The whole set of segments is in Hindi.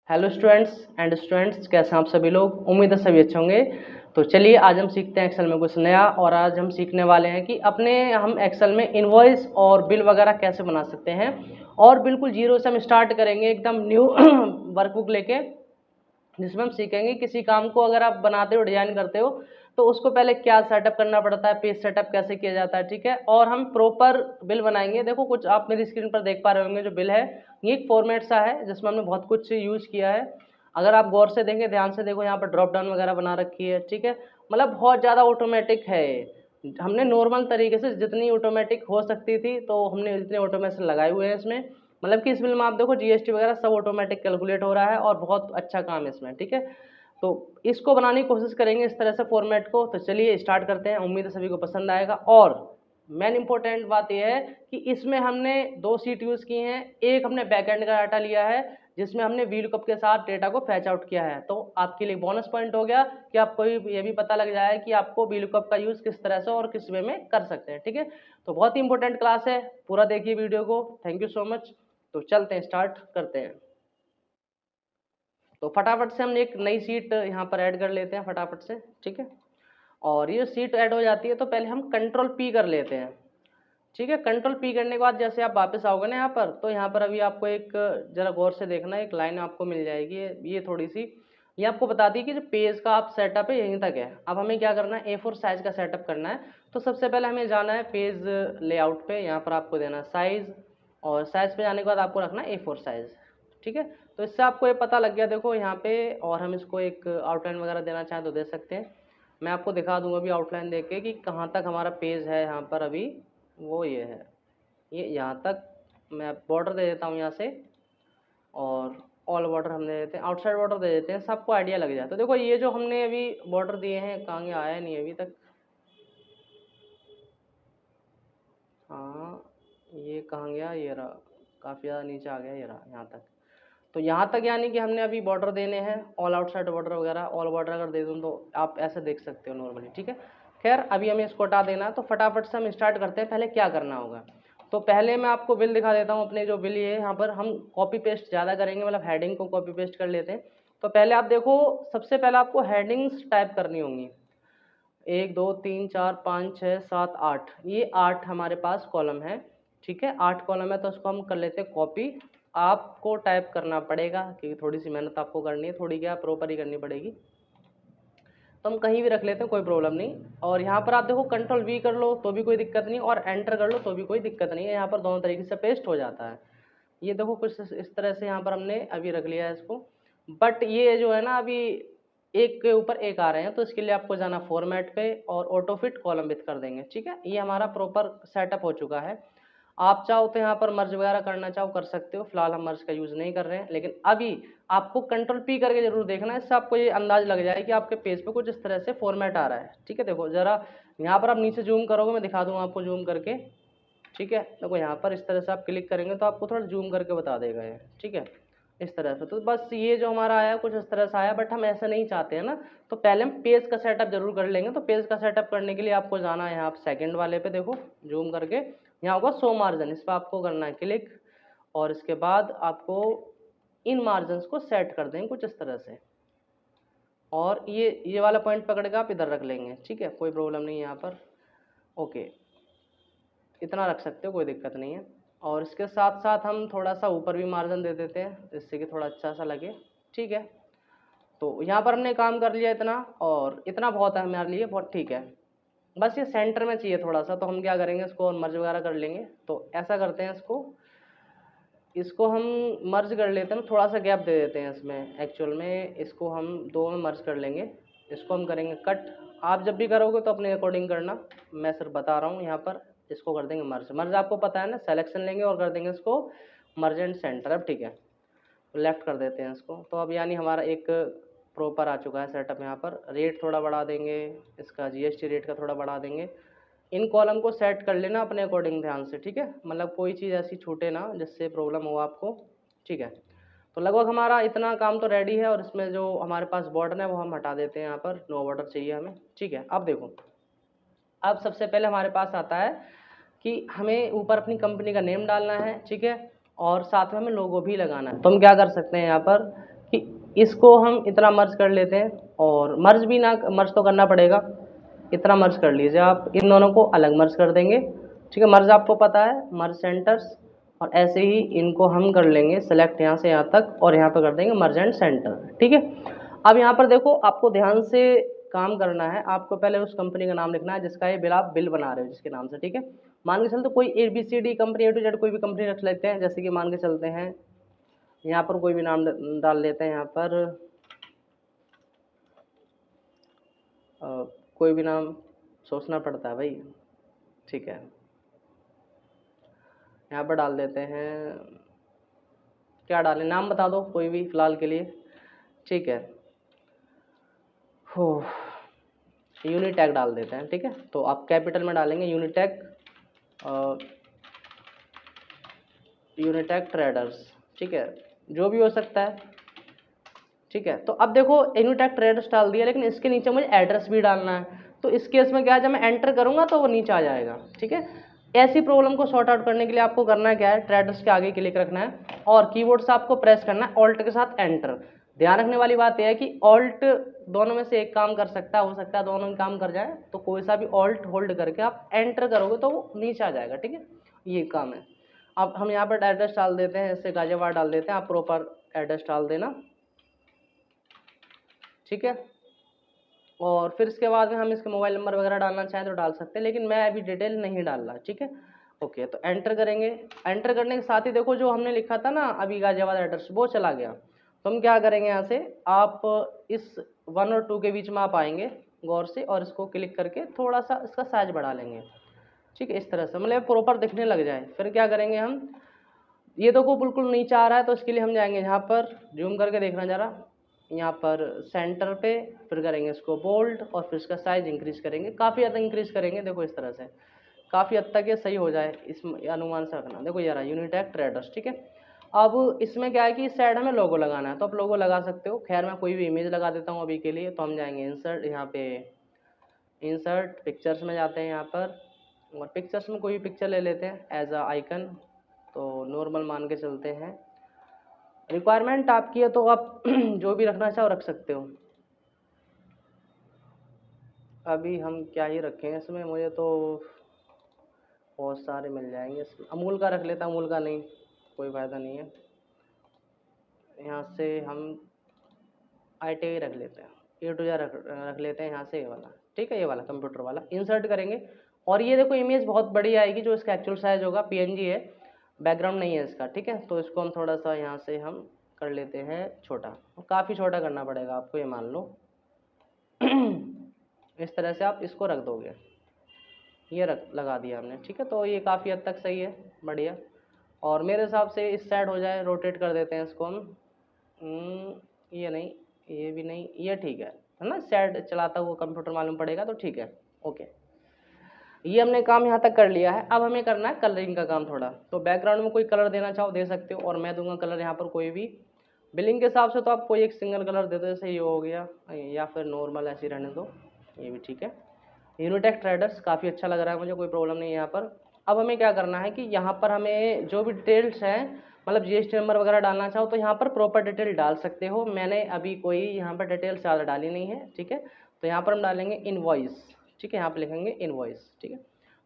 हेलो स्टूडेंट्स, कैसे हैं आप सभी लोग। उम्मीद है सभी अच्छे होंगे। तो चलिए आज हम सीखते हैं एक्सेल में कुछ नया। और आज हम सीखने वाले हैं कि हम एक्सेल में इनवॉइस और बिल वगैरह कैसे बना सकते हैं। और बिल्कुल जीरो से हम स्टार्ट करेंगे, एकदम न्यू वर्कबुक लेके, जिसमें हम सीखेंगे किसी काम को अगर आप बनाते हो, डिजाइन करते हो, तो उसको पहले क्या सेटअप करना पड़ता है, पेज सेटअप कैसे किया जाता है। ठीक है, और हम प्रॉपर बिल बनाएंगे। देखो, कुछ आप मेरी स्क्रीन पर देख पा रहे होंगे जो बिल है, ये एक फॉर्मेट सा है जिसमें हमने बहुत कुछ यूज किया है। अगर आप गौर से देखें, ध्यान से देखो, यहाँ पर ड्रॉप डाउन वगैरह बना रखी है। ठीक है, मतलब बहुत ज़्यादा ऑटोमेटिक है। हमने नॉर्मल तरीके से जितनी ऑटोमेटिक हो सकती थी, तो हमने जितने ऑटोमेशन लगाए हुए हैं इसमें। मतलब कि इस बिल में आप देखो, जीएसटी वगैरह सब ऑटोमेटिक कैलकुलेट हो रहा है और बहुत अच्छा काम है इसमें। ठीक है, तो इसको बनाने की कोशिश करेंगे इस तरह से फॉर्मेट को। तो चलिए स्टार्ट करते हैं, उम्मीद है सभी को पसंद आएगा। और मेन इंपॉर्टेंट बात यह है कि इसमें हमने दो सीट यूज़ की हैं। एक हमने बैकएंड का डाटा लिया है, जिसमें हमने वीलुकअप के साथ डेटा को फैच आउट किया है। तो आपके लिए बोनस पॉइंट हो गया कि आपको ये भी पता लग जाए कि आपको वीलुकअप का यूज़ किस तरह से और किस वे में कर सकते हैं। ठीक है, तो बहुत ही इंपॉर्टेंट क्लास है, पूरा देखिए वीडियो को। Thank you so much. तो चलते हैं, स्टार्ट करते हैं। तो फटाफट से हम एक नई सीट यहाँ पर ऐड कर लेते हैं फटाफट से। ठीक है, और ये सीट ऐड हो जाती है तो पहले हम कंट्रोल पी कर लेते हैं। ठीक है, कंट्रोल पी करने के बाद जैसे आप वापस आओगे ना यहाँ पर, तो यहाँ पर अभी आपको एक, जरा गौर से देखना, एक लाइन आपको मिल जाएगी। ये थोड़ी सी, ये आपको बताती है कि जो पेज का आप सेटअप है यहीं तक है। अब हमें क्या करना है, A4 साइज का सेटअप करना है। तो सबसे पहले हमें जाना है पेज लेआउट पे, यहाँ पर आपको देना है साइज, और साइज पे जाने के बाद आपको रखना है A4 साइज। ठीक है, तो इससे आपको ये पता लग गया, देखो यहाँ पे। और हम इसको एक आउटलाइन वगैरह देना चाहें तो दे सकते हैं। मैं आपको दिखा दूंगा अभी आउटलाइन देख के कि कहाँ तक हमारा पेज है यहाँ पर अभी। वो ये है, ये यहाँ तक। मैं बॉर्डर दे देता हूँ यहाँ से, और ऑल बॉर्डर हम दे देते हैं, आउटसाइड बॉर्डर दे देते हैं, सबको आइडिया लग जाए। तो देखो, ये जो हमने अभी बॉर्डर दिए हैं, कहाँ गया, आया नहीं अभी तक। हाँ, ये कहाँ गया, ये रहा, काफ़ी ज़्यादा नीचे आ गया, ये रहा यहाँ तक। तो यहाँ तक यानी कि हमने अभी बॉर्डर देने हैं, ऑल आउटसाइड बॉर्डर वगैरह। ऑल बॉर्डर अगर दे दूँ तो आप ऐसे देख सकते हो नॉर्मली। ठीक है, खैर अभी हमें इसको हटा देना है। तो फटाफट से हम स्टार्ट करते हैं, पहले क्या करना होगा। तो पहले मैं आपको बिल दिखा देता हूँ अपने। जो बिल ये यहाँ पर हम कॉपी पेस्ट ज़्यादा करेंगे, मतलब हेडिंग को कॉपी पेस्ट कर लेते हैं। तो पहले आप देखो, सबसे पहले आपको हेडिंग्स टाइप करनी होंगी। 1 2 3 4 5 6 7 8, ये 8 हमारे पास कॉलम है। ठीक है, 8 कॉलम है, तो उसको हम कर लेते हैं कॉपी। आपको टाइप करना पड़ेगा क्योंकि थोड़ी सी मेहनत आपको करनी है, थोड़ी क्या प्रॉपर ही करनी पड़ेगी। तो हम कहीं भी रख लेते हैं, कोई प्रॉब्लम नहीं। और यहाँ पर आप देखो, कंट्रोल V कर लो तो भी कोई दिक्कत नहीं, और एंटर कर लो तो भी कोई दिक्कत नहीं है। यहाँ पर दोनों तरीके से पेस्ट हो जाता है। ये देखो, कुछ इस तरह से यहाँ पर हमने अभी रख लिया है इसको। बट ये जो है ना, अभी एक के ऊपर एक आ रहे हैं, तो इसके लिए आपको जाना फॉर्मेट पे और ऑटो फिट कॉलम विथ कर देंगे। ठीक है, ये हमारा प्रॉपर सेटअप हो चुका है। आप चाहो तो यहाँ पर मर्ज वगैरह करना चाहो कर सकते हो, फिलहाल हम मर्ज का यूज़ नहीं कर रहे हैं। लेकिन अभी आपको कंट्रोल पी करके जरूर देखना है, इससे आपको ये अंदाज लग जाए कि आपके पेज पे कुछ इस तरह से फॉर्मेट आ रहा है। ठीक है, देखो जरा, यहाँ पर आप नीचे जूम करोगे, मैं दिखा दूँगा आपको जूम करके। ठीक है, देखो यहाँ पर इस तरह से आप क्लिक करेंगे तो आपको थोड़ा जूम करके बता देगा ये। ठीक है, इस तरह से। तो बस ये जो हमारा आया कुछ इस तरह से आया, बट हम ऐसा नहीं चाहते हैं ना। तो पहले हम पेज का सेटअप जरूर कर लेंगे। तो पेज का सेटअप करने के लिए आपको जाना है यहाँ पर सेकंड वाले पे, देखो जूम करके, यहाँ होगा शो मार्जिन, इस पर आपको करना है क्लिक। और इसके बाद आपको इन मार्जिन को सेट कर देंगे कुछ इस तरह से। और ये वाला पॉइंट पकड़ के आप इधर रख लेंगे। ठीक है, कोई प्रॉब्लम नहीं है यहाँ पर। ओके, इतना रख सकते हो, कोई दिक्कत नहीं है। और इसके साथ साथ हम थोड़ा सा ऊपर भी मार्जिन दे देते हैं, जिससे कि थोड़ा अच्छा सा लगे। ठीक है, तो यहाँ पर हमने काम कर लिया इतना, और इतना बहुत है हमारे लिए, बहुत ठीक है। बस ये सेंटर में चाहिए थोड़ा सा, तो हम क्या करेंगे, इसको और मर्ज वगैरह कर लेंगे। तो ऐसा करते हैं, इसको इसको हम मर्ज कर लेते हैं, थोड़ा सा गैप दे देते हैं इसमें। एक्चुअल में इसको हम दो में मर्ज कर लेंगे। इसको हम करेंगे कट। आप जब भी करोगे तो अपने अकॉर्डिंग करना, मैं सिर्फ बता रहा हूँ यहाँ पर। इसको कर देंगे मर्ज। मर्ज आपको पता है ना, सेलेक्शन लेंगे और कर देंगे इसको मर्ज एंड सेंटर। अब ठीक है, लेफ्ट कर देते हैं इसको। तो अब यानी हमारा एक प्रॉपर आ चुका है सेटअप। यहाँ पर रेट थोड़ा बढ़ा देंगे, इसका जीएसटी रेट का थोड़ा बढ़ा देंगे। इन कॉलम को सेट कर लेना अपने अकॉर्डिंग ध्यान से। ठीक है, मतलब कोई चीज़ ऐसी छूटे ना जिससे प्रॉब्लम हो आपको। ठीक है, तो लगभग हमारा इतना काम तो रेडी है। और इसमें जो हमारे पास बॉर्डर है वो हम हटा देते हैं, यहाँ पर नो बॉर्डर चाहिए हमें। ठीक है, अब देखो, अब सबसे पहले हमारे पास आता है कि हमें ऊपर अपनी कंपनी का नेम डालना है। ठीक है, और साथ में हमें लोगो भी लगाना है। तो हम क्या कर सकते हैं, यहाँ पर कि इसको हम इतना मर्ज कर लेते हैं, और मर्ज तो करना पड़ेगा, इतना मर्ज कर लीजिए आप, इन दोनों को अलग मर्ज कर देंगे। ठीक है, मर्ज आपको पता है, मर्ज सेंटर्स, और ऐसे ही इनको हम कर लेंगे सेलेक्ट यहाँ से यहाँ तक, और यहाँ पर कर देंगे मर्ज एंड सेंटर। ठीक है, अब यहाँ पर देखो आपको ध्यान से काम करना है, आपको पहले उस कंपनी का नाम लिखना है जिसका ये बिल आप बिल बना रहे हो, जिसके नाम से। ठीक है, मान के चलते कोई ABCD company, A to Z कोई भी कंपनी रख लेते हैं, जैसे कि मान के चलते हैं यहाँ पर कोई भी नाम डाल लेते हैं, यहाँ पर कोई भी नाम सोचना पड़ता है भाई। ठीक है, यहाँ पर डाल देते हैं, क्या डालें, नाम बता दो कोई भी फिलहाल के लिए। ठीक है, हो यूनिटैग डाल देते हैं। ठीक है, तो आप कैपिटल में डालेंगे यूनिटैग, यूनिटैग ट्रेडर्स। ठीक है, जो भी हो सकता है। ठीक है, तो अब देखो यूनिटैग ट्रेडर्स डाल दिया, लेकिन इसके नीचे मुझे एड्रेस भी डालना है, तो इस केस में क्या है, जब मैं एंटर करूंगा तो वो नीचे आ जाएगा। ठीक है, ऐसी प्रॉब्लम को सॉर्ट आउट करने के लिए आपको करना क्या है, ट्रेडर्स के आगे क्लिक रखना है और कीबोर्ड से आपको प्रेस करना है ऑल्ट के साथ एंटर। ध्यान रखने वाली बात यह है कि ऑल्ट दोनों में से एक काम कर सकता है, हो सकता है दोनों में काम कर जाए, तो कोई सा भी ऑल्ट होल्ड करके आप एंटर करोगे तो वो नीचे आ जाएगा। ठीक है, ये काम है। अब हम यहाँ पर एड्रेस डाल देते हैं, ऐसे गाजियाबाद डाल देते हैं, आप प्रॉपर एड्रेस डाल देना। ठीक है, और फिर इसके बाद में हम इसके मोबाइल नंबर वगैरह डालना चाहें तो डाल सकते हैं, लेकिन मैं अभी डिटेल नहीं डाल रहा। ठीक है, ओके, तो एंटर करेंगे। एंटर करने के साथ ही देखो जो हमने लिखा था ना अभी गाजियाबाद एड्रेस, वो चला गया। तो हम क्या करेंगे, यहाँ से आप इस 1 और 2 के बीच में आप आएंगे गौर से, और इसको क्लिक करके थोड़ा सा इसका साइज बढ़ा लेंगे। ठीक है, इस तरह से मतलब प्रॉपर दिखने लग जाए। फिर क्या करेंगे हम, ये देखो बिल्कुल नीचे आ रहा है, तो इसके लिए हम जाएंगे यहाँ पर, जूम करके देखना जरा, यहाँ पर सेंटर पे, फिर करेंगे इसको बोल्ड, और फिर इसका साइज इंक्रीज करेंगे, काफ़ी हद तक इंक्रीज करेंगे। देखो इस तरह से काफ़ी हद तक ये सही हो जाए, इस अनुमान से रखना। देखो यार यूनिटैग ट्रेडर्स। ठीक है, अब इसमें क्या है कि इस साइड हमें लोगो लगाना है, तो आप लोगो लगा सकते हो। खैर मैं कोई भी इमेज लगा देता हूँ अभी के लिए। तो हम जाएंगे इंसर्ट, यहाँ पे इंसर्ट पिक्चर्स में जाते हैं यहाँ पर, और पिक्चर्स में कोई भी पिक्चर ले लेते हैं एज अ आइकन, तो नॉर्मल मान के चलते हैं। रिक्वायरमेंट आपकी है तो आप जो भी रखना चाहो रख सकते हो। अभी हम क्या ही रखें इसमें, मुझे तो बहुत सारे मिल जाएंगे इसमें। अमूल का रख लेता, अमूल का नहीं, कोई फ़ायदा नहीं है। यहाँ से हम ITI रख लेते हैं, A to Z रख लेते हैं यहाँ से, ये वाला। ठीक है, ये वाला कंप्यूटर वाला इंसर्ट करेंगे, और ये देखो इमेज बहुत बड़ी आएगी, जो इसका एक्चुअल साइज होगा PNG है, बैकग्राउंड नहीं है इसका। ठीक है, तो इसको हम थोड़ा सा यहाँ से हम कर लेते हैं छोटा, काफ़ी छोटा करना पड़ेगा आपको, ये मान लो। इस तरह से आप इसको रख दोगे, ये रख लगा दिया हमने। ठीक है, तो ये काफ़ी हद तक सही है, बढ़िया। और मेरे हिसाब से इस साइड हो जाए, रोटेट कर देते हैं इसको हम। ये नहीं, ये भी नहीं, ये ठीक है ना, साइड चलाता हुआ कंप्यूटर मालूम पड़ेगा तो ठीक है, ओके। ये हमने काम यहाँ तक कर लिया है। अब हमें करना है कलरिंग का काम थोड़ा, तो बैकग्राउंड में कोई कलर देना चाहो दे सकते हो, और मैं दूंगा कलर यहाँ पर कोई भी। बिलिंग के हिसाब से तो आप कोई एक सिंगल कलर दे दो, जैसे ये हो गया, या फिर नॉर्मल ऐसे रहने दो, ये भी ठीक है। यूनिटैग ट्रेडर्स काफ़ी अच्छा लग रहा है मुझे, कोई प्रॉब्लम नहीं है यहाँ पर। अब हमें क्या करना है कि यहाँ पर हमें जो भी डिटेल्स हैं, मतलब GST नंबर वगैरह डालना चाहो तो यहाँ पर प्रॉपर डिटेल डाल सकते हो। मैंने अभी कोई यहाँ पर डिटेल ज़्यादा डाली नहीं है। ठीक है, तो यहाँ पर हम डालेंगे इनवॉइस। ठीक है, यहाँ पर लिखेंगे इनवॉइस। ठीक है,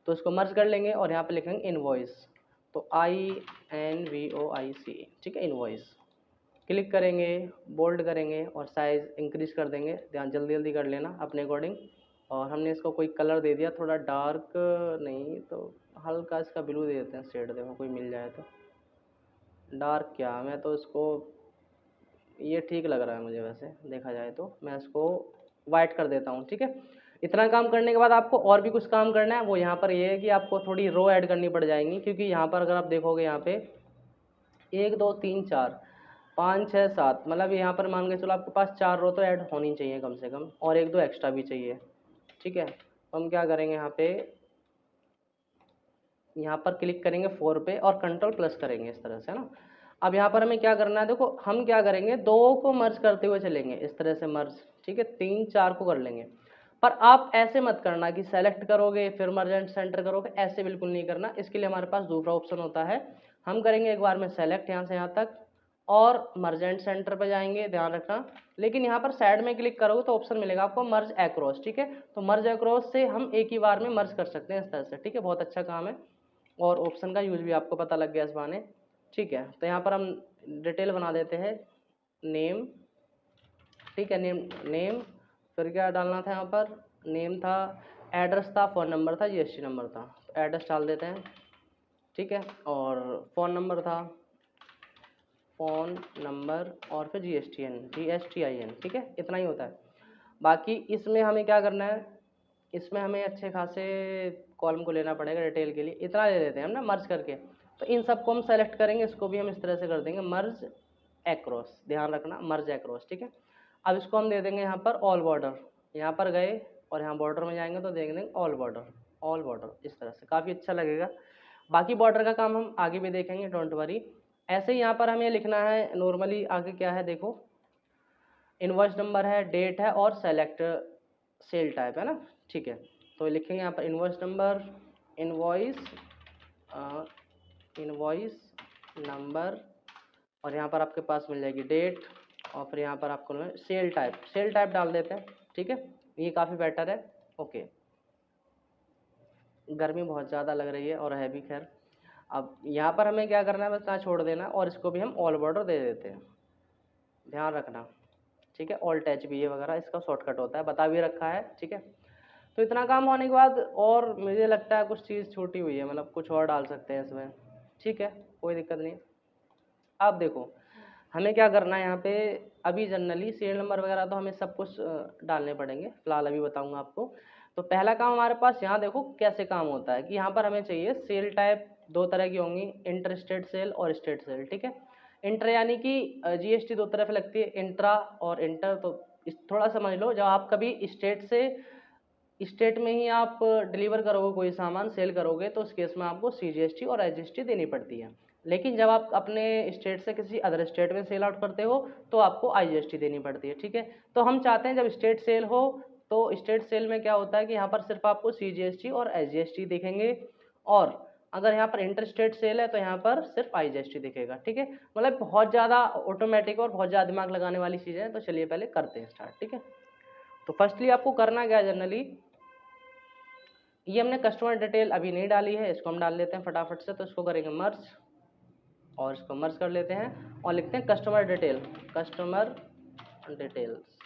तो इसको मर्ज कर लेंगे और यहाँ पर लिखेंगे इनवॉइस, तो INVOIC। ठीक है, इनवॉइस क्लिक करेंगे, बोल्ड करेंगे और साइज़ इंक्रीज कर देंगे। ध्यान जल्दी जल्दी कर लेना अपने अकॉर्डिंग। और हमने इसको कोई कलर दे दिया, थोड़ा डार्क नहीं तो हल्का इसका ब्लू दे देते हैं शेड, देखो कोई मिल जाए तो। डार्क क्या, मैं तो इसको, ये ठीक लग रहा है मुझे वैसे देखा जाए तो, मैं इसको वाइट कर देता हूँ। ठीक है, इतना काम करने के बाद आपको और भी कुछ काम करना है। वो यहाँ पर ये है कि आपको थोड़ी रो ऐड करनी पड़ जाएंगी, क्योंकि यहाँ पर अगर आप देखोगे यहाँ पे 1 2 3 4 5 6 7, मतलब यहाँ पर मान के चलो आपके पास 4 रो तो ऐड होनी चाहिए कम से कम, और 1 2 एक्स्ट्रा भी चाहिए। ठीक है, तो हम क्या करेंगे, यहाँ पर क्लिक करेंगे 4 पे और कंट्रोल प्लस करेंगे इस तरह से, है ना। अब यहाँ पर हमें क्या करना है, देखो हम क्या करेंगे, 2 को मर्ज करते हुए चलेंगे इस तरह से मर्ज। ठीक है, 3 4 को कर लेंगे, पर आप ऐसे मत करना कि सेलेक्ट करोगे फिर मर्ज एंड सेंटर करोगे, ऐसे बिल्कुल नहीं करना। इसके लिए हमारे पास दूसरा ऑप्शन होता है, हम करेंगे एक बार में सेलेक्ट यहाँ से यहाँ तक, और मर्जेंट सेंटर पे जाएंगे, ध्यान रखना। लेकिन यहाँ पर साइड में क्लिक करोगे तो ऑप्शन मिलेगा आपको मर्ज एक्रॉस, ठीक है। तो मर्ज एक्रॉस से हम एक ही बार में मर्ज कर सकते हैं इस तरह से, ठीक है। बहुत अच्छा काम है और ऑप्शन का यूज भी आपको पता लग गया इस बहाने, ठीक है। तो यहाँ पर हम डिटेल बना देते हैं, नेम, ठीक है। नेम फिर क्या डालना था यहाँ पर, नेम था, एड्रेस था, फ़ोन नंबर था, जीएसटी नंबर था। तो एड्रेस डाल देते हैं, ठीक है। और फ़ोन नंबर था, फ़ोन नंबर और फिर GSTIN, ठीक है। इतना ही होता है। बाकी इसमें हमें क्या करना है, इसमें हमें अच्छे खासे कॉलम को लेना पड़ेगा डिटेल के लिए। इतना ले लेते हैं हम ना मर्ज करके। तो इन सबको हम सेलेक्ट करेंगे, इसको भी हम इस तरह से कर देंगे मर्ज एक्रॉस, ध्यान रखना मर्ज एक्रॉस, ठीक है। अब इसको हम दे देंगे यहाँ पर ऑल बॉर्डर। यहाँ पर गए और यहाँ बॉर्डर में जाएंगे तो देख देंगे ऑल बॉर्डर, ऑल बॉर्डर, इस तरह से काफ़ी अच्छा लगेगा। बाकी बॉर्डर का काम हम आगे भी देखेंगे, डोंट वरी। ऐसे ही यहाँ पर हमें लिखना है नॉर्मली, आगे क्या है देखो, इनवॉइस नंबर है, डेट है और सेलेक्ट सेल टाइप है ना, ठीक है। तो लिखेंगे यहाँ पर invoice number, invoice invoice number, और यहाँ पर आपके पास मिल जाएगी डेट, और फिर यहाँ पर आपको सेल टाइप डाल देते हैं, ठीक है। ये काफ़ी बेटर है, ओके। गर्मी बहुत ज़्यादा लग रही है और है भी, खैर। अब यहाँ पर हमें क्या करना है, बस यहाँ छोड़ देना और इसको भी हम ऑल बॉर्डर दे देते हैं, ध्यान रखना, ठीक है। ऑल्ट HBA वगैरह इसका शॉर्टकट होता है, बता भी रखा है, ठीक है। तो इतना काम होने के बाद और मुझे लगता है कुछ चीज़ छूटी हुई है, मतलब कुछ और डाल सकते हैं इसमें, ठीक है, कोई दिक्कत नहीं। अब देखो हमें क्या करना है यहाँ पे, अभी जनरली सीरियल नंबर वगैरह तो हमें सब कुछ डालने पड़ेंगे, फिलहाल अभी बताऊंगा आपको। तो पहला काम हमारे पास यहाँ देखो कैसे काम होता है कि यहाँ पर हमें चाहिए सेल टाइप, दो तरह की होंगी, इंटर स्टेट सेल और स्टेट सेल, ठीक है। इंटर यानी कि GST दो तरफ लगती है, इंट्रा और इंटर। तो थोड़ा समझ लो, जब आप कभी स्टेट से स्टेट में ही आप डिलीवर करोगे कोई सामान, सेल करोगे, तो उस केस में आपको CGST और SGST देनी पड़ती है। लेकिन जब आप अपने स्टेट से किसी अदर स्टेट में सेल आउट करते हो तो आपको IGST देनी पड़ती है, ठीक है। तो हम चाहते हैं जब स्टेट सेल हो तो स्टेट सेल में क्या होता है कि यहाँ पर सिर्फ आपको CGST और SGST दिखेंगे, और अगर यहाँ पर इंटर स्टेट सेल है तो यहाँ पर सिर्फ IGST दिखेगा, ठीक है। मतलब बहुत ज़्यादा ऑटोमेटिक और बहुत ज़्यादा दिमाग लगाने वाली चीज़ें हैं। तो चलिए पहले करते हैं स्टार्ट, ठीक है। तो फर्स्टली आपको करना क्या है, जनरली ये हमने कस्टमर डिटेल अभी नहीं डाली है, इसको हम डाल लेते हैं फटाफट से। तो इसको करेंगे मर्ज और इसको मर्ज कर लेते हैं और लिखते हैं कस्टमर डिटेल, कस्टमर डिटेल्स,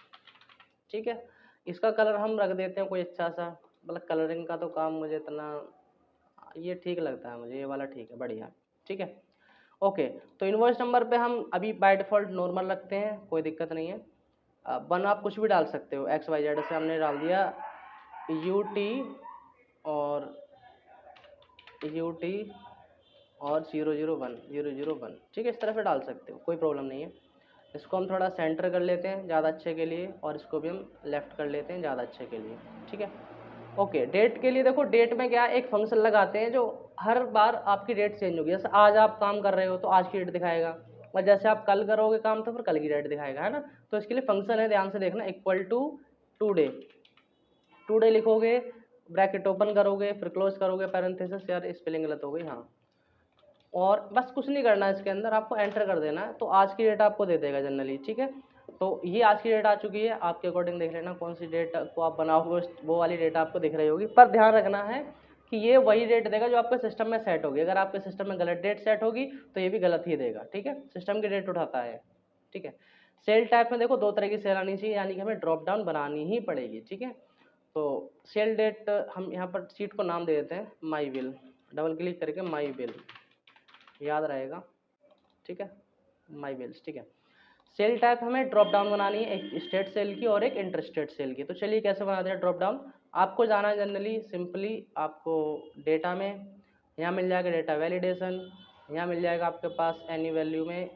ठीक है। इसका कलर हम रख देते हैं कोई अच्छा सा, मतलब कलरिंग का तो काम मुझे इतना, ये ठीक लगता है मुझे, ये वाला ठीक है, बढ़िया, ठीक है, ओके। तो इनवॉइस नंबर पे हम अभी बाय डिफ़ॉल्ट नॉर्मल रखते हैं, कोई दिक्कत नहीं है। वन आप कुछ भी डाल सकते हो, XYZ से हमने डाल दिया UT और UT और 001, ठीक है, इस तरह से डाल सकते हो, कोई प्रॉब्लम नहीं है। इसको हम थोड़ा सेंटर कर लेते हैं ज़्यादा अच्छे के लिए, और इसको भी हम लेफ़्ट कर लेते हैं ज़्यादा अच्छे के लिए, ठीक है, ओके। डेट के लिए देखो, डेट में क्या एक फंक्शन लगाते हैं जो हर बार आपकी डेट चेंज होगी। जैसे आज आप काम कर रहे हो तो आज की डेट दिखाएगा, और जैसे आप कल करोगे काम तो फिर कल की डेट दिखाएगा, है ना। तो इसके लिए फंक्शन है, ध्यान से देखना, इक्वल टू टू डे लिखोगे, ब्रैकेट ओपन करोगे, फिर क्लोज करोगे, पैरेंथेसिस, यार स्पेलिंग गलत हो गई, हाँ। और बस कुछ नहीं करना है, इसके अंदर आपको एंटर कर देना है, तो आज की डेट आपको दे देगा जनरली, ठीक है। तो ये आज की डेट आ चुकी है, आपके अकॉर्डिंग देख लेना कौन सी डेट को आप बनाओगे, वो वाली डेट आपको दिख रही होगी। पर ध्यान रखना है कि ये वही डेट देगा जो आपके सिस्टम में सेट होगी। अगर आपके सिस्टम में गलत डेट सेट होगी तो ये भी गलत ही देगा, ठीक है, सिस्टम की डेट उठाता है, ठीक है। सेल टाइप में देखो दो तरह की सेल आनी चाहिए, यानी कि हमें ड्रॉप डाउन बनानी ही पड़ेगी, ठीक है। तो सेल डेट हम यहाँ पर सीट को नाम दे देते हैं माई बिल, डबल क्लिक करके माई बिल, याद रहेगा, ठीक है, माई बिल्स, ठीक है। सेल टाइप हमें ड्रॉप डाउन बनानी है, एक स्टेट सेल की और एक इंटर स्टेट सेल की। तो चलिए कैसे बनाते हैं ड्रॉप डाउन। आपको जाना है जनरली सिंपली आपको डेटा में, यहाँ मिल जाएगा डेटा वैलिडेशन, यहाँ मिल जाएगा आपके पास एनी वैल्यू में,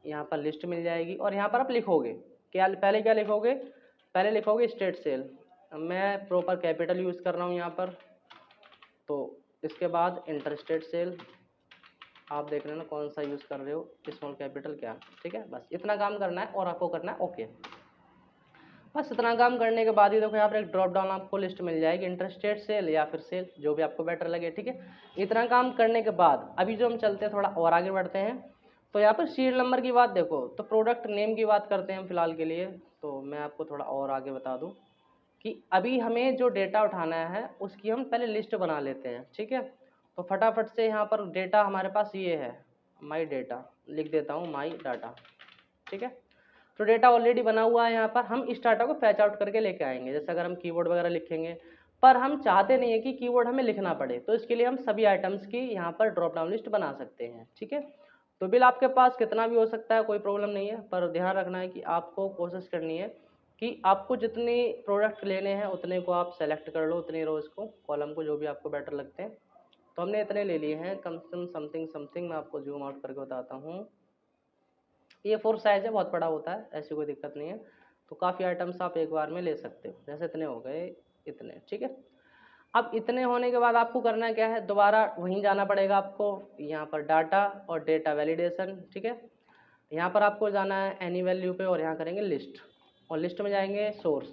यहाँ पर लिस्ट मिल जाएगी, और यहाँ पर आप लिखोगे क्या, पहले क्या लिखोगे, पहले लिखोगे स्टेट सेल। मैं प्रॉपर कैपिटल यूज़ कर रहा हूँ यहाँ पर। तो इसके बाद इंटर स्टेट सेल, आप देख लेना कौन सा यूज़ कर रहे हो, स्मॉल कैपिटल क्या, ठीक है। बस इतना काम करना है और आपको करना है ओके। बस इतना काम करने के बाद ही देखो यहाँ पर एक ड्रॉप डाउन आपको लिस्ट मिल जाएगी, इंटरस्टेट सेल या फिर सेल, जो भी आपको बेटर लगे, ठीक है। इतना काम करने के बाद अभी जो हम चलते हैं थोड़ा और आगे बढ़ते हैं। तो यहाँ पर सीरियल नंबर की बात देखो, तो प्रोडक्ट नेम की बात करते हैं हम फिलहाल के लिए। तो मैं आपको थोड़ा और आगे बता दूं कि अभी हमें जो डेटा उठाना है उसकी हम पहले लिस्ट बना लेते हैं, ठीक है। तो फटाफट से यहाँ पर डेटा हमारे पास ये है, माई डेटा लिख देता हूँ, माई डाटा, ठीक है। तो डेटा ऑलरेडी बना हुआ है, यहाँ पर हम इस डाटा को फैच आउट करके लेके आएंगे। जैसे अगर हम कीवर्ड वगैरह लिखेंगे, पर हम चाहते नहीं है कि कीवर्ड हमें लिखना पड़े, तो इसके लिए हम सभी आइटम्स की यहाँ पर ड्रॉप डाउन लिस्ट बना सकते हैं, ठीक है। तो बिल आपके पास कितना भी हो सकता है, कोई प्रॉब्लम नहीं है, पर ध्यान रखना है कि आपको कोशिश करनी है कि आपको जितने प्रोडक्ट लेने हैं उतने को आप सेलेक्ट कर लो, उतने रोज को, कॉलम को, जो भी आपको बेटर लगते हैं। तो हमने इतने ले लिए हैं, कम से कम समथिंग समथिंग, मैं आपको जूम आउट करके बताता हूँ। ये 4 साइज है, बहुत बड़ा होता है, ऐसी कोई दिक्कत नहीं है। तो काफ़ी आइटम्स आप एक बार में ले सकते हो, जैसे इतने हो गए, इतने, ठीक है। अब इतने होने के बाद आपको करना क्या है, दोबारा वहीं जाना पड़ेगा आपको, यहाँ पर डाटा और डेटा वैलिडेशन, ठीक है। यहाँ पर आपको जाना है एनी वैल्यू पे और यहाँ करेंगे लिस्ट, और लिस्ट में जाएंगे सोर्स,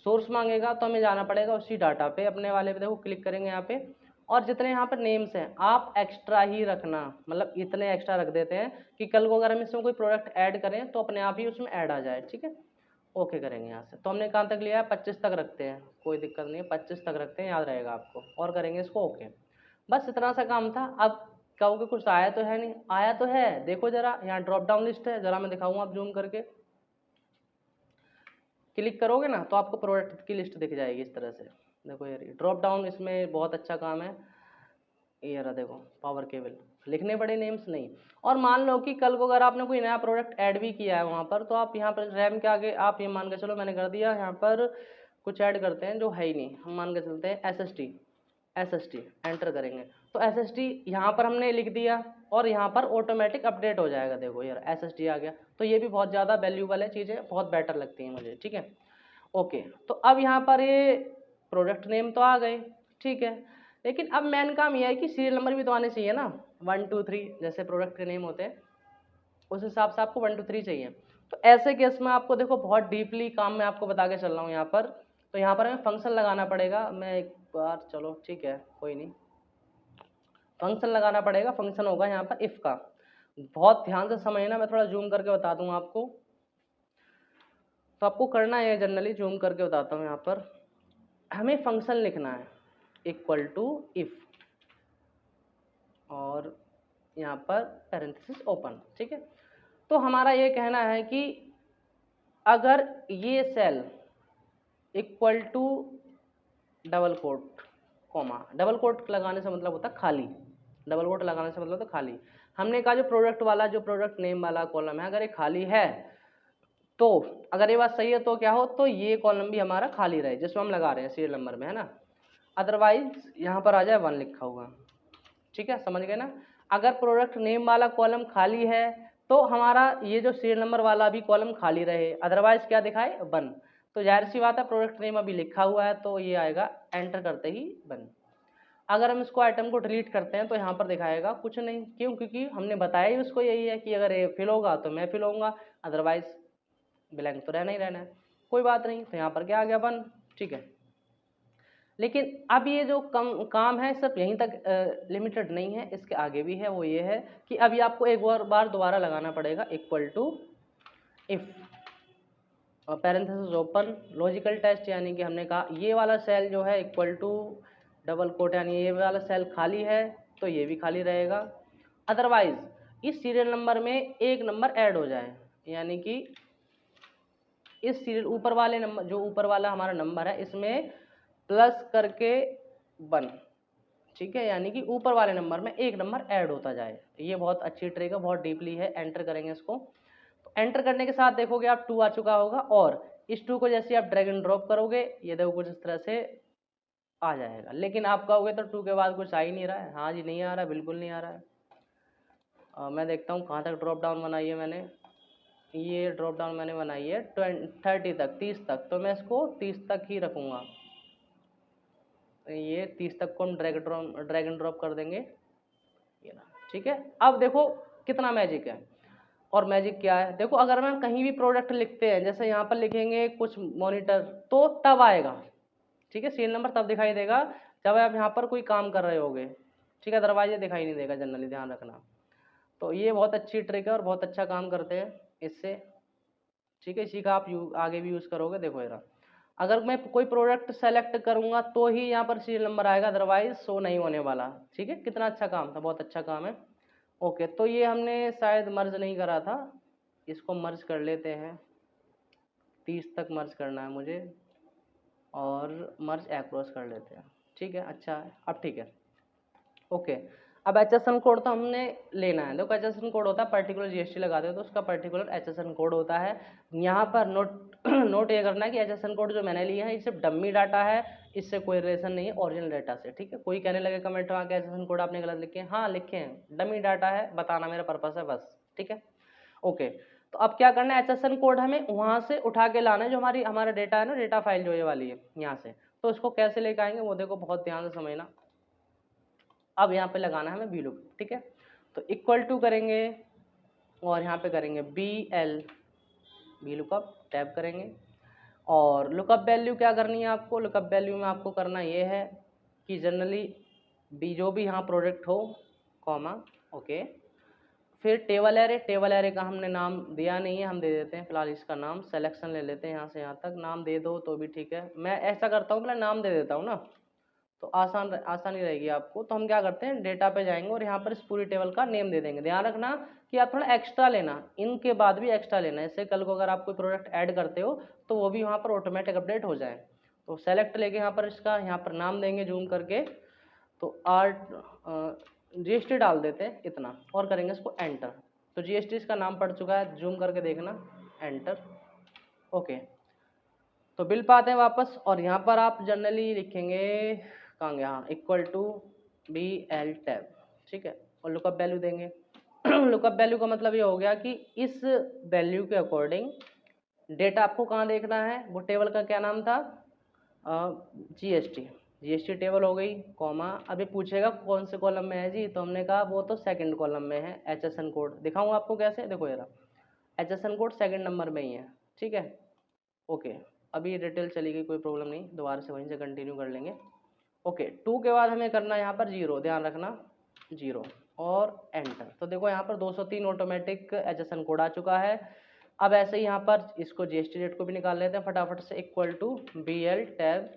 सोर्स मांगेगा तो हमें जाना पड़ेगा उसी डाटा पे, अपने वाले पे देखो क्लिक करेंगे यहाँ पे। और जितने यहाँ पर नेम्स हैं आप एक्स्ट्रा ही रखना, मतलब इतने एक्स्ट्रा रख देते हैं कि कल को अगर हम इसमें कोई प्रोडक्ट ऐड करें तो अपने आप ही उसमें ऐड आ जाए, ठीक है। ओके करेंगे यहाँ से। तो हमने कहाँ तक लिया है, 25 तक रखते हैं, कोई दिक्कत नहीं है, 25 तक रखते हैं, याद रहेगा आपको, और करेंगे इसको ओके। बस इतना सा काम था। अब कहोगे कुछ आया तो है नहीं, आया तो है, देखो जरा, यहाँ ड्रॉप डाउन लिस्ट है, जरा मैं दिखाऊंगा, आप जूम करके क्लिक करोगे ना तो आपको प्रोडक्ट की लिस्ट दिख जाएगी इस तरह से। देखो यार, ड्रॉप डाउन इसमें बहुत अच्छा काम है। ये रहा देखो, पावर केबल, लिखने पड़े नेम्स नहीं। और मान लो कि कल को अगर आपने कोई नया प्रोडक्ट ऐड भी किया है वहाँ पर, तो आप यहाँ पर रैम के आगे आप ये मान के चलो मैंने कर दिया, यहाँ पर कुछ ऐड करते हैं जो है ही नहीं, हम मान के चलते हैं एसएसटी एंटर करेंगे, तो एसएसटी यहाँ पर हमने लिख दिया और यहाँ पर ऑटोमेटिक अपडेट हो जाएगा। देखो यार एसएसटी आ गया, तो ये भी बहुत ज़्यादा वैल्यूबल है, चीज़ें बहुत बेटर लगती हैं मुझे, ठीक है। ओके, तो अब यहाँ पर ये प्रोडक्ट नेम तो आ गए, ठीक है, लेकिन अब मेन काम यह है कि सीरियल नंबर भी तो आने चाहिए ना, 1 2 3 जैसे प्रोडक्ट के नेम होते हैं उस हिसाब से आपको 1 2 3 चाहिए। तो ऐसे केस में आपको देखो बहुत डीपली काम मैं आपको बता के चल रहा हूँ यहाँ पर। तो यहाँ पर हमें फंक्शन लगाना पड़ेगा, मैं एक बार, चलो ठीक है कोई नहीं, फंक्शन लगाना पड़ेगा। फंक्शन होगा यहाँ पर इफ का, बहुत ध्यान से समझना, मैं थोड़ा जूम करके बता दूँ आपको। तो आपको करना है जनरली, जूम करके बताता हूँ, यहाँ पर हमें फंक्शन लिखना है इक्वल टू इफ, और यहाँ पर पैरेंथेसिस ओपन, ठीक है। तो हमारा ये कहना है कि अगर ये cell equal to double quote comma, double quote लगाने से मतलब होता है खाली, डबल कोट लगाने से मतलब होता है खाली। हमने कहा जो प्रोडक्ट वाला, जो प्रोडक्ट नेम वाला कॉलम है, अगर ये खाली है तो, अगर ये बात सही है तो क्या हो, तो ये कॉलम भी हमारा खाली रहे जिसमें हम लगा रहे हैं सीरियल नंबर में, है ना। अदरवाइज यहाँ पर आ जाए 1 लिखा हुआ, ठीक है, समझ गए ना। अगर प्रोडक्ट नेम वाला कॉलम खाली है तो हमारा ये जो सीरियल नंबर वाला भी कॉलम खाली रहे, अदरवाइज क्या दिखाए, 1। तो जाहिर सी बात है प्रोडक्ट नेम अभी लिखा हुआ है तो ये आएगा एंटर करते ही 1। अगर हम इसको आइटम को डिलीट करते हैं तो यहाँ पर दिखाएगा कुछ नहीं, क्यों, क्योंकि हमने बताया ही उसको यही है कि अगर ये फिल होगा तो मैं फिल होऊंगा, अदरवाइज ब्लैंक तो रहना ही रहना है, कोई बात नहीं। तो यहाँ पर क्या आ गया, 1, ठीक है। लेकिन अब ये जो काम है सिर्फ यहीं तक लिमिटेड नहीं है, इसके आगे भी है। वो ये है कि अभी आपको एक बार दोबारा लगाना पड़ेगा इक्वल टू इफ, और पैरेंथेसिस ओपन, लॉजिकल टेस्ट, यानी कि हमने कहा ये वाला सेल जो है इक्वल टू डबल कोट, यानी ये वाला सेल खाली है तो ये भी खाली रहेगा। अदरवाइज इस सीरियल नंबर में एक नंबर ऐड हो जाए, यानी कि इस सीरियल ऊपर वाले नंबर, जो ऊपर वाला हमारा नंबर है इसमें प्लस करके 1, ठीक है, यानी कि ऊपर वाले नंबर में एक नंबर ऐड होता जाए। ये बहुत अच्छी ट्रिक है, बहुत डीपली है। एंटर करेंगे इसको, तो एंटर करने के साथ देखोगे आप 2 आ चुका होगा, और इस 2 को जैसे आप ड्रैग एंड ड्रॉप करोगे ये देखो कुछ इस तरह से आ जाएगा। लेकिन आप कहोगे तो 2 के बाद कुछ आ ही नहीं रहा है, हाँ जी नहीं आ रहा है, बिल्कुल नहीं आ रहा है। मैं देखता हूँ कहाँ तक ड्रॉप डाउन बनाई है मैंने, ये ड्रॉप डाउन मैंने बनाई है 30 तक, 30 तक, तो मैं इसको 30 तक ही रखूँगा। ये 30 तक को हम ड्रैग एंड ड्रॉप कर देंगे, ये ना, ठीक है। अब देखो कितना मैजिक है, और मैजिक क्या है, देखो अगर हम कहीं भी प्रोडक्ट लिखते हैं, जैसे यहाँ पर लिखेंगे कुछ मॉनिटर, तो तब आएगा, ठीक है, सीरियल नंबर तब दिखाई देगा जब आप यहाँ पर कोई काम कर रहे होगे, ठीक है, अदरवाइज ये दिखाई नहीं देगा जनरली, ध्यान रखना। तो ये बहुत अच्छी ट्रिक है और बहुत अच्छा काम करते हैं इससे, ठीक है। इसी का आप आगे भी यूज़ करोगे। देखो यार, अगर मैं कोई प्रोडक्ट सेलेक्ट करूंगा तो ही यहाँ पर सीरियल नंबर आएगा, अदरवाइज शो नहीं होने वाला, ठीक है। कितना अच्छा काम था, बहुत अच्छा काम है। ओके, तो ये हमने शायद मर्ज नहीं करा था, इसको मर्ज कर लेते हैं। 30 तक मर्ज करना है मुझे, और मर्ज एक्रॉस कर लेते हैं, ठीक है। अच्छा है, अब ठीक है। ओके, अब HSN कोड तो हमने लेना है। देखो HSN कोड होता है, पर्टिकुलर GST लगाते हो तो उसका पर्टिकुलर HSN कोड होता है। यहाँ पर नोट ये करना है कि HSN कोड जो मैंने लिया है ये सिर्फ डम्मी डाटा है, इससे कोई रिलेशन नहीं है ओरिजिनल डाटा से, ठीक है। कोई कहने लगे कमेंट में आके HSN कोड आपने गलत लिखे हैं, हाँ लिखे हैं, डम्मी डाटा है, बताना मेरा पर्पस है बस, ठीक है। ओके, तो अब क्या करना है, HSN कोड हमें वहाँ से उठा के लाना है, जो हमारा डेटा है ना, डेटा फाइल जो ये वाली है यहाँ से। तो इसको कैसे लेके आएंगे वो देखो, बहुत ध्यान से समझना। अब यहाँ पे लगाना है हमें वी लुक, ठीक है। तो इक्वल टू करेंगे और यहाँ पे करेंगे BL, वी लुकअप टैब करेंगे। और लुकअप वैल्यू क्या करनी है आपको, लुकअप वैल्यू में आपको करना ये है कि जनरली जो भी यहाँ प्रोडक्ट हो, कॉमा, ओके। फिर टेबल एरे का हमने नाम दिया नहीं है, हम दे देते हैं फिलहाल इसका नाम, सेलेक्शन ले लेते हैं यहाँ से यहाँ तक, नाम दे दो तो भी ठीक है। मैं ऐसा करता हूँ, पहले नाम दे देता हूँ ना, तो आसानी रहेगी आपको। तो हम क्या करते हैं, डेटा पे जाएंगे और यहाँ पर इस पूरी टेबल का नेम दे देंगे। ध्यान रखना कि आप थोड़ा एक्स्ट्रा लेना, इनके बाद भी एक्स्ट्रा लेना, इससे कल को अगर आप कोई प्रोडक्ट ऐड करते हो तो वो भी वहाँ पर ऑटोमेटिक अपडेट हो जाए। तो सेलेक्ट लेके यहाँ पर इसका यहाँ पर नाम देंगे जूम करके, तो GST डाल देते हैं इतना और करेंगे इसको एंटर। तो GST इसका नाम पड़ चुका है, जूम करके देखना, एंटर। ओके, तो बिल पाते हैं वापस, और यहाँ पर आप जनरली लिखेंगे कहाँ गया, हाँ, इक्वल टू BL टैब, ठीक है। और लुकअप वैल्यू देंगे। लुकअप वैल्यू का मतलब ये हो गया कि इस वैल्यू के अकॉर्डिंग डेटा आपको कहाँ देखना है, वो टेबल का क्या नाम था, GST टेबल हो गई, कॉमा। अभी पूछेगा कौन से कॉलम में है जी, तो हमने कहा वो तो सेकंड कॉलम में है। HSN कोड दिखाऊँ आपको कैसे, देखो यार, HSN कोड सेकंड नंबर में ही है, ठीक है। ओके, अभी डिटेल चली गई, कोई प्रॉब्लम नहीं, दोबारा से वहीं से कंटिन्यू कर लेंगे। ओके, 2 के बाद हमें करना है यहाँ पर 0, ध्यान रखना 0, और एंटर। तो देखो यहाँ पर 203 ऑटोमेटिक HSN कोड आ चुका है। अब ऐसे ही यहाँ पर इसको GST रेट को भी निकाल लेते हैं फटाफट से, equal to BL tab,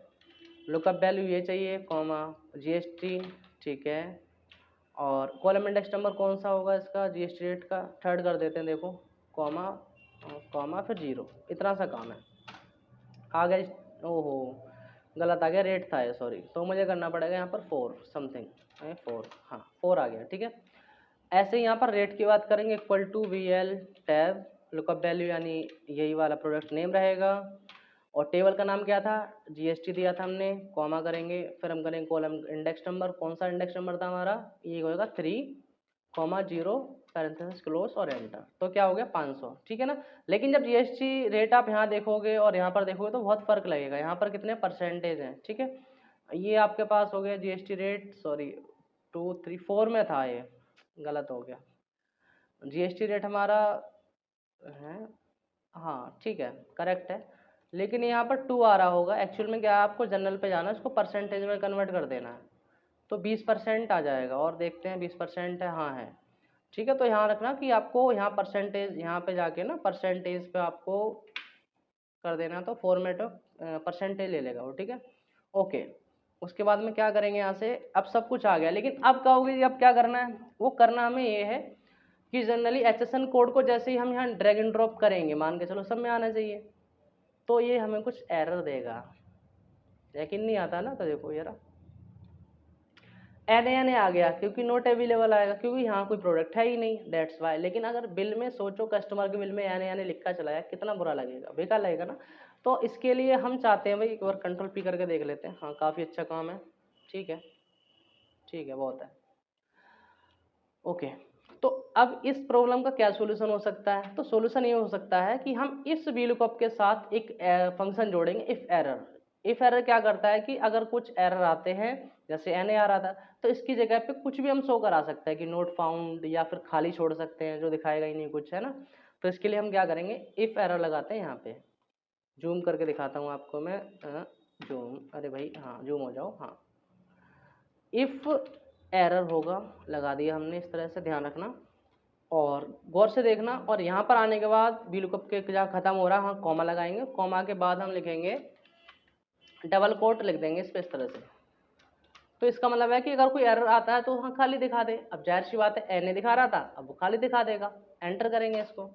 lookup value ये चाहिए, कॉमा, GST, ठीक है। और कॉलम इंडेक्स नंबर कौन सा होगा इसका, GST रेट का थर्ड कर देते हैं, देखो, कॉमा, कॉमा, फिर 0, इतना सा काम है। आ गया, ओहो गलत आ गया, रेट था ये, सॉरी। तो मुझे करना पड़ेगा यहाँ पर 4 समथिंग, 4, हाँ 4 आ गया, ठीक है। ऐसे ही यहाँ पर रेट की बात करेंगे, equal to BL tab, lookup value यानी यही वाला प्रोडक्ट नेम रहेगा, और टेबल का नाम क्या था, GST दिया था हमने, कॉमा करेंगे, फिर हम करेंगे कॉलम इंडेक्स नंबर, कौन सा इंडेक्स नंबर था हमारा, ये होगा 3, कॉमा 0, पैरेंथेसिस क्लोज, और एंटर। तो क्या हो गया 500, ठीक है ना। लेकिन जब GST रेट आप यहाँ देखोगे और यहाँ पर देखोगे तो बहुत फर्क लगेगा, यहाँ पर कितने परसेंटेज हैं, ठीक है। ये आपके पास हो गया GST रेट, सॉरी 2 3 4 में था, ये गलत हो गया। GST रेट हमारा है, हाँ ठीक है, करेक्ट है। लेकिन यहाँ पर 2 आ रहा होगा, एक्चुअल में क्या है, आपको जनरल पे जाना है, उसको परसेंटेज में कन्वर्ट कर देना है, तो 20% आ जाएगा। और देखते हैं 20% है, हाँ है, ठीक है। तो यहाँ रखना कि आपको यहाँ परसेंटेज, यहाँ पे जाके ना परसेंटेज पे आपको कर देना, तो फॉर्मेट परसेंटेज ले लेगा वो, ठीक है। ओके, उसके बाद में क्या करेंगे यहाँ से, अब सब कुछ आ गया, लेकिन अब कहोगे जी अब क्या करना है, वो करना हमें ये है कि जनरली HSN कोड को जैसे ही हम यहाँ ड्रैग एंड ड्रॉप करेंगे, मान के चलो सब में आना चाहिए, तो ये हमें कुछ एरर देगा, लेकिन नहीं आता ना। तो देखो यार, NA आ गया क्योंकि नॉट अवेलेबल आएगा, क्योंकि यहाँ कोई प्रोडक्ट है ही नहीं, दैट्स वाई। लेकिन अगर बिल में सोचो, कस्टमर के बिल में NA लिखा चला है, कितना बुरा लगेगा, बेकार लगेगा ना। तो इसके लिए हम चाहते हैं भाई, एक बार कंट्रोल P करके देख लेते हैं, हाँ काफ़ी अच्छा काम है, ठीक है, ठीक है, बहुत है। ओके, तो अब इस प्रॉब्लम का क्या सोल्यूशन हो सकता है, तो सोल्यूशन ये हो सकता है कि हम इस VLOOKUP के साथ एक फंक्शन जोड़ेंगे, इफ एरर। इफ एरर क्या करता है कि अगर कुछ एरर आते हैं, जैसे NA आ रहा था, तो इसकी जगह पे कुछ भी हम शो करा सकते हैं कि नोट फाउंड, या फिर खाली छोड़ सकते हैं जो दिखाएगा ही नहीं कुछ, है ना। तो इसके लिए हम क्या करेंगे, इफ एरर लगाते हैं। यहाँ पे जूम करके दिखाता हूँ आपको मैं, जूम, अरे भाई हाँ जूम हो जाओ, हाँ, इफ एरर होगा, लगा दिया हमने इस तरह से, ध्यान रखना। और गौर से देखना, और यहाँ पर आने के बाद वी लुकअप के जहाँ खत्म हो रहा है वहाँ कॉमा लगाएंगे, कॉमा के बाद हम लिखेंगे डबल कोट लिख देंगे इस पे इस तरह से। तो इसका मतलब है कि अगर कोई एरर आता है तो हाँ खाली दिखा दे। अब जाहिर सी बात है ए नहीं दिखा रहा था, अब वो खाली दिखा देगा। एंटर करेंगे इसको,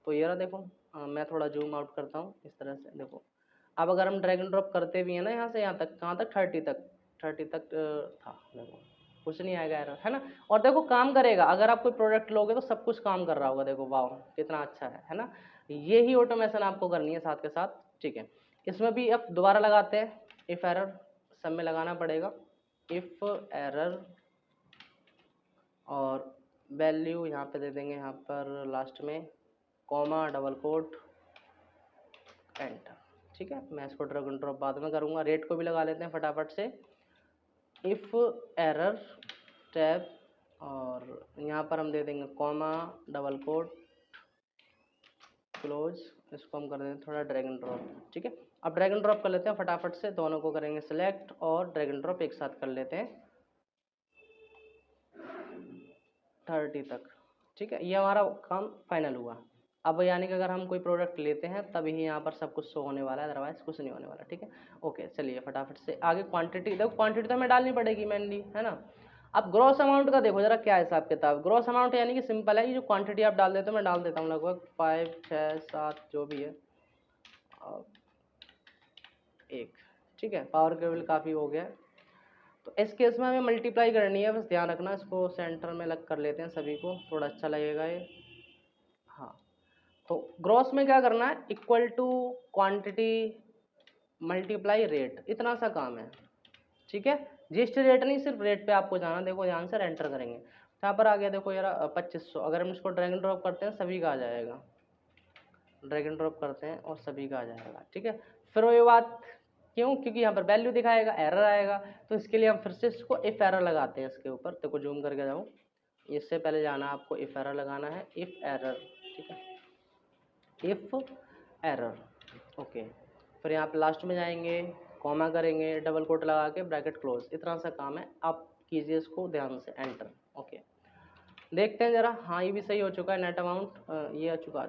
तो ये रहा देखो। मैं थोड़ा जूम आउट करता हूँ इस तरह से, देखो। अब अगर हम ड्रैग एंड ड्रॉप करते भी हैं ना, यहाँ से यहाँ तक, कहाँ तक, 30 तक, 30 तक था, देखो कुछ नहीं आएगा एरर, है ना। और देखो काम करेगा, अगर आप कोई प्रोडक्ट लोगे तो सब कुछ काम कर रहा होगा, देखो वाह कितना अच्छा है ना। ये ही ऑटोमेशन आपको करनी है साथ के साथ, ठीक है। इसमें भी अब दोबारा लगाते हैं, इफ एरर सब में लगाना पड़ेगा, इफ एरर, और वैल्यू यहाँ पे दे देंगे, यहाँ पर लास्ट में कॉमा डबल कोट एंटर, ठीक है। मैं इसको ड्रैग एंड ड्रॉप बाद में करूँगा। रेट को भी लगा लेते हैं फटाफट से, इफ एरर टैब, और यहाँ पर हम दे देंगे कॉमा डबल कोट क्लोज। इसको हम कर देते हैं थोड़ा ड्रैग एंड ड्रॉप, ठीक है। अब ड्रैग एंड ड्रॉप कर लेते हैं फटाफट से, दोनों को करेंगे सिलेक्ट और ड्रैग एंड ड्रॉप एक साथ कर लेते हैं 30 तक, ठीक है। ये हमारा काम फाइनल हुआ। अब यानी कि अगर हम कोई प्रोडक्ट लेते हैं तभी यहाँ पर सब कुछ शो होने वाला है, अदरवाइज कुछ नहीं होने वाला, ठीक है। ओके चलिए फटाफट से आगे। क्वांटिटी देखो, क्वांटिटी तो हमें डालनी पड़ेगी मेनली, है ना। अब ग्रॉस अमाउंट का देखो जरा क्या हिसाब किताब। ग्रॉस अमाउंट यानी कि सिंपल है, ये जो क्वांटिटी आप डाल देते हो मैं डाल देता हूँ लगभग 5, 6, 7 जो भी है, 1, ठीक है। पावर केबल काफ़ी हो गया। तो इस केस में हमें मल्टीप्लाई करनी है, बस ध्यान रखना। इसको सेंटर में लग कर लेते हैं सभी को, थोड़ा अच्छा लगेगा ये। हाँ, तो ग्रॉस में क्या करना है, equal to quantity multiply rate, इतना सा काम है, ठीक है। जीएसटी रेट नहीं, सिर्फ रेट पे आपको जाना। देखो ध्यान से एंटर करेंगे, यहाँ पर आ गया देखो यार 2500। अगर हम इसको ड्रैग एंड ड्रॉप करते हैं सभी का आ जाएगा, ड्रैग एंड ड्रॉप करते हैं और सभी का आ जाएगा, ठीक है। फिर वो ये बात क्यों, क्योंकि यहाँ पर वैल्यू दिखाएगा, एरर आएगा, तो इसके लिए हम फिर से इसको इफ एरर लगाते हैं इसके ऊपर। देखो जूम करके जाऊँ, इससे पहले जाना आपको इफ एरर लगाना है, इफ एरर, ठीक है, इफ एरर, ओके। फिर यहाँ पे लास्ट में जाएंगे, कॉमा करेंगे, डबल कोट लगा के ब्रैकेट क्लोज, इतना सा काम है। आप कीजिए इसको ध्यान से, एंटर, ओके। देखते हैं जरा, हाँ ये भी सही हो चुका है, नेट अमाउंट ये आ चुका,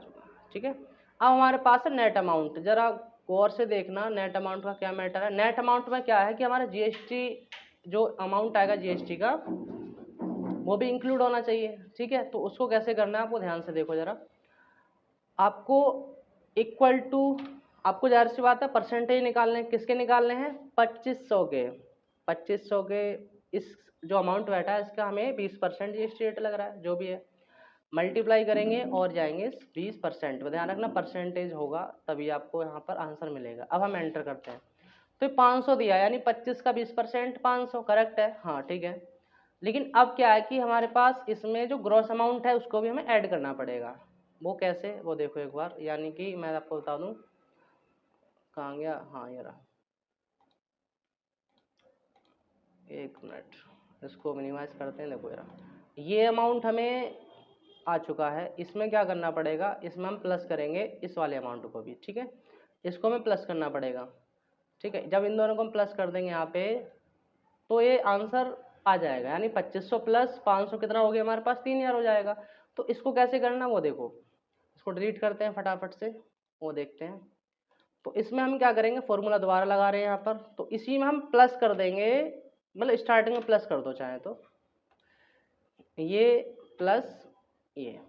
ठीक है। अब हमारे पास है नेट अमाउंट, जरा गौर से देखना नेट अमाउंट का क्या मैटर है। नेट अमाउंट में क्या है कि हमारा जीएसटी जो अमाउंट आएगा जीएसटी का वो भी इंक्लूड होना चाहिए, ठीक है। तो उसको कैसे करना है आपको ध्यान से देखो जरा। आपको इक्वल टू, आपको जाहिर सी बात है परसेंटेज निकालने हैं, किसके निकालने हैं, 2500 के। 2500 के इस जो अमाउंट बैठा है इसका हमें 20% जीएसटी रेट लग रहा है, जो भी है मल्टीप्लाई करेंगे और जाएंगे 20%। ध्यान रखना परसेंटेज होगा तभी आपको यहाँ पर आंसर मिलेगा। अब हम एंटर करते हैं, तो 500 दिया, यानी 25 का 20% 500, करेक्ट है, हाँ ठीक है। लेकिन अब क्या है कि हमारे पास इसमें जो ग्रॉस अमाउंट है उसको भी हमें ऐड करना पड़ेगा। वो कैसे, वो देखो एक बार, यानी कि मैं आपको बता दूं, कहाँ गया, हाँ ये रहा, एक मिनट, इसको मिनिमाइज करते हैं। देखो ये रहा, ये अमाउंट हमें आ चुका है। इसमें क्या करना पड़ेगा, इसमें हम प्लस करेंगे इस वाले अमाउंट को भी, ठीक है। इसको हमें प्लस करना पड़ेगा, ठीक है। जब इन दोनों को हम प्लस कर देंगे यहाँ पे, तो ये आंसर आ जाएगा, यानी 2500 प्लस 500 कितना हो गया हमारे पास, 3000 हो जाएगा। तो इसको कैसे करना वो देखो, इसको डिलीट करते हैं फटाफट से, वो देखते हैं। तो इसमें हम क्या करेंगे, फॉर्मूला दोबारा लगा रहे हैं यहाँ पर, तो इसी में हम प्लस कर देंगे, मतलब स्टार्टिंग में प्लस कर दो चाहे तो, ये प्लस ये,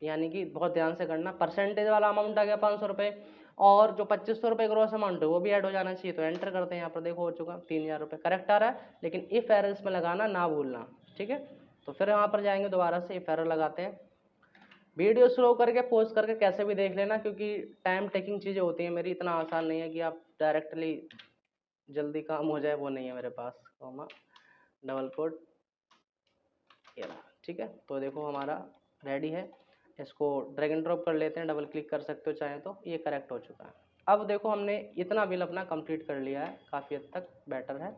यानी कि बहुत ध्यान से करना। परसेंटेज वाला अमाउंट आ गया 500 रुपये, और जो 2500 रुपये ग्रॉस अमाउंट है वो भी ऐड हो जाना चाहिए। तो एंटर करते हैं यहाँ पर, देखो हो चुका 3000 रुपये, करेक्ट आ रहा है। लेकिन इफ एरर इसमें लगाना ना भूलना, ठीक है। तो फिर यहाँ पर जाएंगे, दोबारा से इफ एरर लगाते हैं। वीडियो स्लो करके पॉज करके कैसे भी देख लेना, क्योंकि टाइम टेकिंग चीज़ें होती हैं मेरी, इतना आसान नहीं है कि आप डायरेक्टली जल्दी काम हो जाए, वो नहीं है मेरे पास। कॉमा डबल कोट, ये रहा, ठीक है। तो देखो हमारा रेडी है। इसको ड्रैग एंड ड्रॉप कर लेते हैं, डबल क्लिक कर सकते हो चाहे तो, ये करेक्ट हो चुका है। अब देखो हमने इतना बिल अपना कंप्लीट कर लिया है, काफ़ी हद तक बेटर है।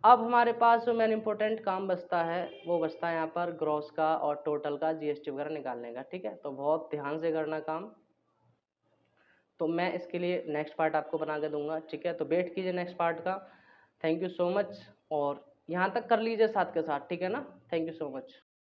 अब हमारे पास जो मेन इंपॉर्टेंट काम बचता है वो बचता है यहाँ पर ग्रॉस का और टोटल का जीएसटी वगैरह निकालने का, ठीक है। तो बहुत ध्यान से करना काम। तो मैं इसके लिए नेक्स्ट पार्ट आपको बना के दूंगा, ठीक है। तो वेट कीजिए नेक्स्ट पार्ट का। थैंक यू सो मच, और यहाँ तक कर लीजिए साथ के साथ, ठीक है ना। Thank you so much.